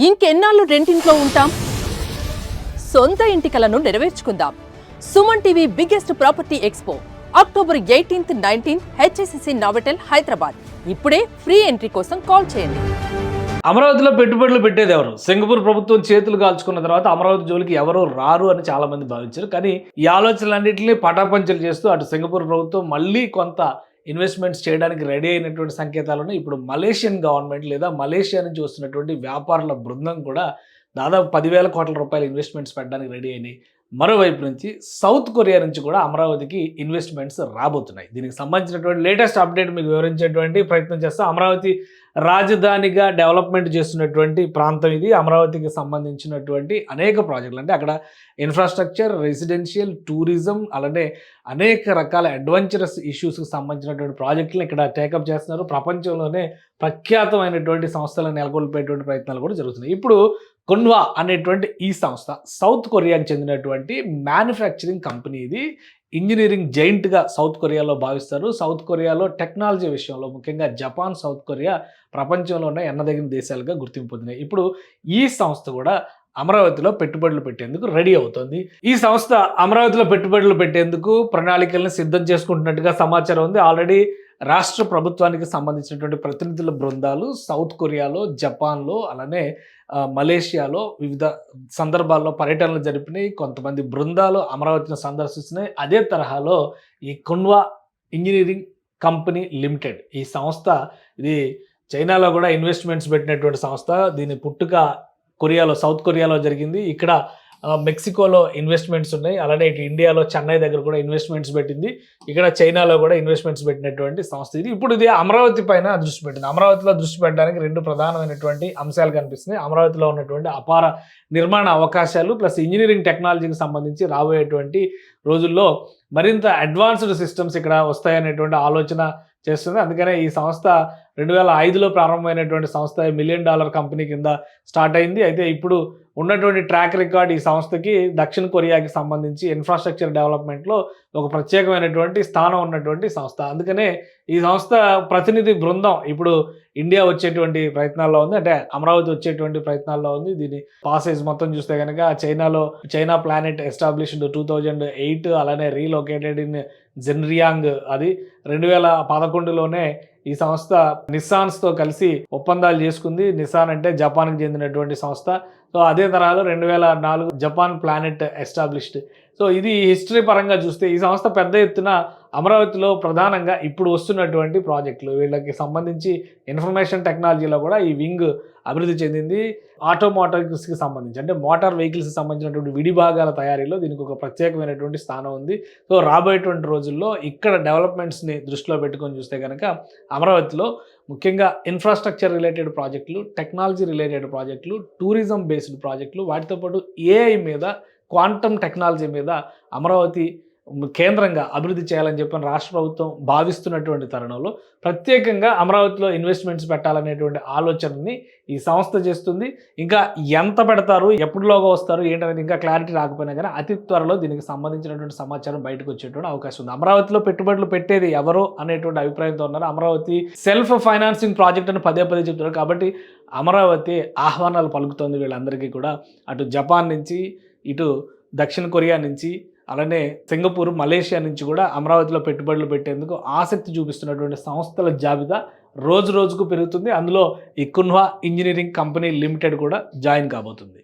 ఇంకెన్నాళ్ళు రెంటింట్లో ఉంటాం? సొంత ఇంటి కలను నెరవేర్చుకుందాం. Suman TV biggest property expo October 18th, 19th HSCC Novotel Hyderabad. ఇప్పుడే ఫ్రీ ఎంట్రీ కోసం కాల్ చేయండి. అమరావతిలో పెట్టుబడులు పెట్టేది ఎవరు? సింగపూర్ ప్రభుత్వం చేతులు కాల్చుకున్న తర్వాత అమరావతి జోలికి ఎవరో రారు అని చాలా మంది భావించారు. కానీ ఈ ఆలోచనలన్నింటినీ పటాపంచలు చేస్తూ అటు సింగపూర్ ప్రభుత్వం మళ్ళీ కొంత ఇన్వెస్ట్మెంట్స్ చేయడానికి రెడీ అయినటువంటి సంకేతాలను ఇప్పుడు మలేషియన్ గవర్నమెంట్ లేదా మలేషియా నుంచి వస్తున్నటువంటి వ్యాపారుల బృందం కూడా దాదాపు 10,000 కోట్ల రూపాయల ఇన్వెస్ట్మెంట్స్ పెట్టడానికి రెడీ అయినాయి. మరోవైపు నుంచి సౌత్ కొరియా నుంచి కూడా అమరావతికి ఇన్వెస్ట్మెంట్స్ రాబోతున్నాయి. దీనికి సంబంధించినటువంటి లేటెస్ట్ అప్డేట్ మీకు వివరించేటువంటి ప్రయత్నం చేస్తాం. అమరావతి రాజధానిగా డెవలప్మెంట్ చేస్తున్నటువంటి ప్రాంతం ఇది. అమరావతికి సంబంధించినటువంటి అనేక ప్రాజెక్టులు, అంటే అక్కడ ఇన్ఫ్రాస్ట్రక్చర్, రెసిడెన్షియల్, టూరిజం, అలానే అనేక రకాల అడ్వెంచరస్ ఇష్యూస్కి సంబంధించినటువంటి ప్రాజెక్టులను ఇక్కడ టేకప్ చేస్తున్నారు. ప్రపంచంలోనే ప్రఖ్యాతమైనటువంటి సంస్థలను నెలకొల్పేటువంటి ప్రయత్నాలు కూడా జరుగుతున్నాయి. ఇప్పుడు కొన్వా అనేటువంటి ఈ సంస్థ సౌత్ కొరియాకి చెందినటువంటి మ్యానుఫ్యాక్చరింగ్ కంపెనీ. ఇది ఇంజనీరింగ్ జైంట్గా సౌత్ కొరియాలో భావిస్తారు. సౌత్ కొరియాలో టెక్నాలజీ విషయంలో ముఖ్యంగా జపాన్, సౌత్ కొరియా ప్రపంచంలోనే ఎన్నదగిన దేశాలుగా గుర్తింపు పొందినాయి. ఇప్పుడు ఈ సంస్థ కూడా అమరావతిలో పెట్టుబడులు పెట్టేందుకు రెడీ అవుతుంది. ఈ సంస్థ అమరావతిలో పెట్టుబడులు పెట్టేందుకు ప్రణాళికలను సిద్ధం చేసుకుంటున్నట్టుగా సమాచారం ఉంది. ఆల్రెడీ రాష్ట్ర ప్రభుత్వానికి సంబంధించినటువంటి ప్రతినిధుల బృందాలు సౌత్ కొరియాలో, జపాన్లో, అలానే మలేషియాలో వివిధ సందర్భాల్లో పర్యటనలు జరిపినాయి. కొంతమంది బృందాలు అమరావతిని సందర్శిస్తున్నాయి. అదే తరహాలో ఈ కొన్వా ఇంజనీరింగ్ కంపెనీ లిమిటెడ్ ఈ సంస్థ, ఇది చైనాలో కూడా ఇన్వెస్ట్మెంట్స్ పెట్టినటువంటి సంస్థ. దీని పుట్టుక కొరియాలో, సౌత్ కొరియాలో జరిగింది. ఇక్కడ మెక్సికోలో ఇన్వెస్ట్మెంట్స్ ఉన్నాయి. అలానే ఇటు ఇండియాలో చెన్నై దగ్గర కూడా ఇన్వెస్ట్మెంట్స్ పెట్టింది. ఇక్కడ చైనాలో కూడా ఇన్వెస్ట్మెంట్స్ పెట్టినటువంటి సంస్థ ఇది. ఇప్పుడు ఇది అమరావతి పైన దృష్టి పెట్టింది. అమరావతిలో దృష్టి పెట్టడానికి రెండు ప్రధానమైనటువంటి అంశాలు కనిపిస్తున్నాయి. అమరావతిలో ఉన్నటువంటి అపార నిర్మాణ అవకాశాలు ప్లస్ ఇంజనీరింగ్ టెక్నాలజీకి సంబంధించి రాబోయేటువంటి రోజుల్లో మరింత అడ్వాన్స్డ్ సిస్టమ్స్ ఇక్కడ వస్తాయనేటువంటి ఆలోచన చేస్తుంది. అందుకనే ఈ సంస్థ 2005లో ప్రారంభమైనటువంటి సంస్థ $1 మిలియన్ కంపెనీ కింద స్టార్ట్ అయింది. అయితే ఇప్పుడు ఉన్నటువంటి ట్రాక్ రికార్డ్ ఈ సంస్థకి దక్షిణ కొరియాకి సంబంధించి ఇన్ఫ్రాస్ట్రక్చర్ డెవలప్మెంట్లో ఒక ప్రత్యేకమైనటువంటి స్థానం ఉన్నటువంటి సంస్థ. అందుకనే ఈ సంస్థ ప్రతినిధి బృందం ఇప్పుడు ఇండియా వచ్చేటువంటి ప్రయత్నాల్లో ఉంది, అంటే అమరావతి వచ్చేటువంటి ప్రయత్నాల్లో ఉంది. దీని పాసేజ్ మొత్తం చూస్తే కనుక చైనా ప్లానెట్ ఎస్టాబ్లిష్డ్ 2008, అలానే రీలొకేటెడ్ ఇన్ జెన్రియాంగ్, అది 2011లోనే ఈ సంస్థ నిస్సాన్స్తో కలిసి ఒప్పందాలు చేసుకుంది. నిస్సాన్ అంటే జపాన్కి చెందినటువంటి సంస్థ. సో అదే తరహాలో 2004 జపాన్ ప్లానెట్ ఎస్టాబ్లిష్డ్. సో ఇది హిస్టరీ పరంగా చూస్తే ఈ సంస్థ పెద్ద ఎత్తున అమరావతిలో ప్రధానంగా ఇప్పుడు వస్తున్నటువంటి ప్రాజెక్టులు, వీళ్ళకి సంబంధించి ఇన్ఫర్మేషన్ టెక్నాలజీలో కూడా ఈ వింగ్ అభివృద్ధి చెందింది. ఆటోమోటివ్స్కి సంబంధించి, అంటే మోటార్ వెహికల్స్కి సంబంధించినటువంటి విడి భాగాల తయారీలో దీనికి ఒక ప్రత్యేకమైనటువంటి స్థానం ఉంది. సో రాబోయేటువంటి రోజుల్లో ఇక్కడ డెవలప్మెంట్స్ని దృష్టిలో పెట్టుకొని చూస్తే కనుక అమరావతిలో ముఖ్యంగా ఇన్ఫ్రాస్ట్రక్చర్ రిలేటెడ్ ప్రాజెక్టులు, టెక్నాలజీ రిలేటెడ్ ప్రాజెక్టులు, టూరిజం బేస్డ్ ప్రాజెక్టులు, వాటితో పాటు ఏఐ మీద, క్వాంటమ్ టెక్నాలజీ మీద అమరావతి కేంద్రంగా అభివృద్ధి చేయాలని చెప్పి రాష్ట్ర ప్రభుత్వం భావిస్తున్నటువంటి తరుణంలో ప్రత్యేకంగా అమరావతిలో ఇన్వెస్ట్మెంట్స్ పెట్టాలనేటువంటి ఆలోచనని ఈ సంస్థ చేస్తుంది. ఇంకా ఎంత పెడతారు, ఎప్పుడులోగా వస్తారు ఏంటనేది ఇంకా క్లారిటీ రాకపోయినా కానీ అతి త్వరలో దీనికి సంబంధించినటువంటి సమాచారం బయటకు వచ్చేటువంటి అవకాశం ఉంది. అమరావతిలో పెట్టుబడులు పెట్టేది ఎవరో అనేటువంటి అభిప్రాయంతో ఉన్నారు. అమరావతి సెల్ఫ్ ఫైనాన్సింగ్ ప్రాజెక్ట్ అని పదే చెప్తున్నారు. కాబట్టి అమరావతి ఆహ్వానాలు పలుకుతోంది వీళ్ళందరికీ కూడా. అటు జపాన్ నుంచి, ఇటు దక్షిణ కొరియా నుంచి, అలానే సింగపూర్, మలేషియా నుంచి కూడా అమరావతిలో పెట్టుబడులు పెట్టేందుకు ఆసక్తి చూపిస్తున్నటువంటి సంస్థల జాబితా రోజు రోజుకు పెరుగుతుంది. అందులో ఈ కొన్వా ఇంజనీరింగ్ కంపెనీ లిమిటెడ్ కూడా జాయిన్ కాబోతుంది.